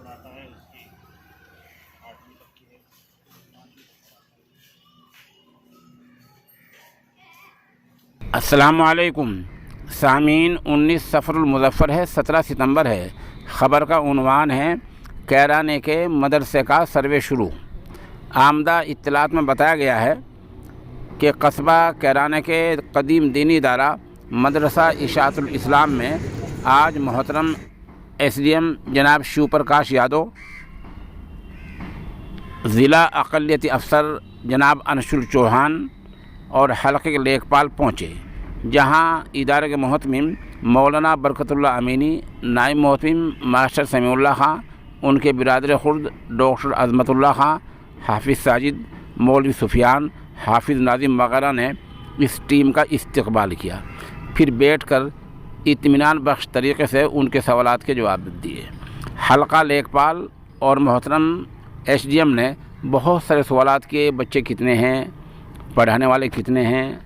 पढ़ाता है, उसकी 8वीं तक की है। अस्सलामु अलैकुम सामीन। 19 सफ़रुल मुज़फ़्फ़र है, 17 सितंबर है। ख़बर का उन्वान है कैराने के मदरसे का सर्वे शुरू। आमदा इत्तलात में बताया गया है कि कस्बा कैराने के कदीम दीनी इदारा मदरसा इशाअतुल इस्लाम में आज मोहतरम SDM जनाब शिव प्रकाश यादव, ज़िला अक़लियती अफसर जनाब अंशुल चौहान और हल्के के लेखपाल पहुँचे, जहां इदारे के मोहतमिम मौलाना बरकतुल्लाह अमीनी, नाइब मोहतमिम मास्टर समीउल्लाह खां, उनके बिरादर खुर्द डॉक्टर अज़मतुल्लाह खां, हाफिज़ साजिद, मौलवी सुफियान, हाफिज़ नाज़िम वगैरह ने इस टीम का इस्तकबाल किया। फिर बैठकर इत्मीनान बख्श तरीके से उनके सवालात के जवाब दिए। हल्का लेखपाल और मोहतरम SDM ने बहुत सारे सवालात किए। बच्चे कितने हैं, पढ़ाने वाले कितने हैं,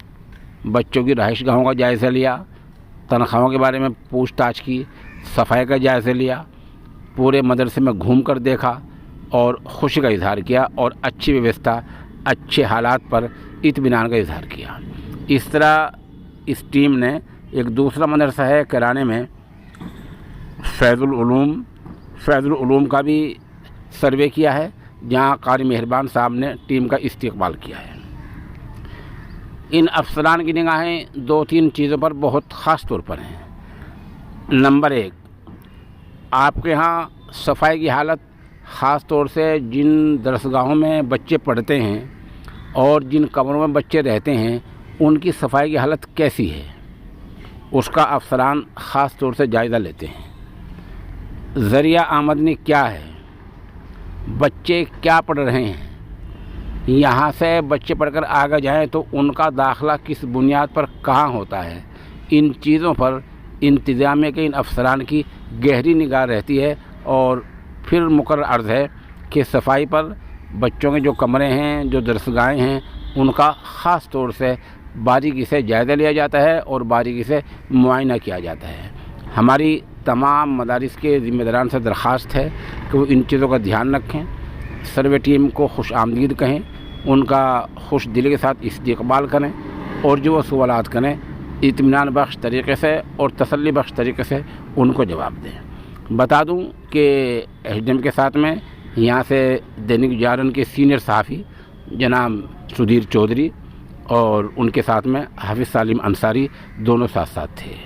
बच्चों की रहाइशगाहों का जायज़ा लिया, तनख्वाहों के बारे में पूछताछ की, सफाई का जायज़ा लिया, पूरे मदरसे में घूम कर देखा और खुशी का इजहार किया और अच्छी व्यवस्था, अच्छे हालात पर इत्मीनान का इजहार किया। इस तरह इस टीम ने एक दूसरा मदरसा है कैराने में फैज़ुल उलूम का भी सर्वे किया है, जहां कारी मेहरबान साहब ने टीम का इस्तकबाल किया है। इन अफसरान की निगाहें 2-3 चीज़ों पर बहुत ख़ास तौर पर हैं। नंबर 1, आपके यहाँ सफाई की हालत, ख़ास तौर से जिन दरसगाहों में बच्चे पढ़ते हैं और जिन कमरों में बच्चे रहते हैं, उनकी सफाई की हालत कैसी है, उसका अफसरान ख़ास तौर से जायज़ा लेते हैं। ज़रिया आमदनी क्या है, बच्चे क्या पढ़ रहे हैं, यहाँ से बच्चे पढ़कर आगे जाएं तो उनका दाखिला किस बुनियाद पर कहाँ होता है, इन चीज़ों पर इंतज़ामिया के इन अफसरान की गहरी निगाह रहती है। और फिर मुकर्रर अर्ज़ है कि सफाई पर बच्चों के जो कमरे हैं, जो दरसगाहें हैं, उनका ख़ास तौर से बारीकी से जायज़ा लिया जाता है और बारीकी से मुआयना किया जाता है। हमारी तमाम मदारिस के ज़िम्मेदारान से दरख्वास्त है कि वो इन चीज़ों का ध्यान रखें, सर्वे टीम को खुश आमदीद कहें, उनका खुश दिली के साथ इस्तकबाल करें और जो वो सवालात करें इत्मीनान बख्श तरीके से और तसल्ली बख्श तरीके से उनको जवाब दें। बता दूं कि SDM के साथ में यहाँ से दैनिक जागरण के सीनियर सहाफ़ी जनाब सुधीर चौधरी और उनके साथ में हाफिज़ सालिम अंसारी दोनों साथ साथ थे।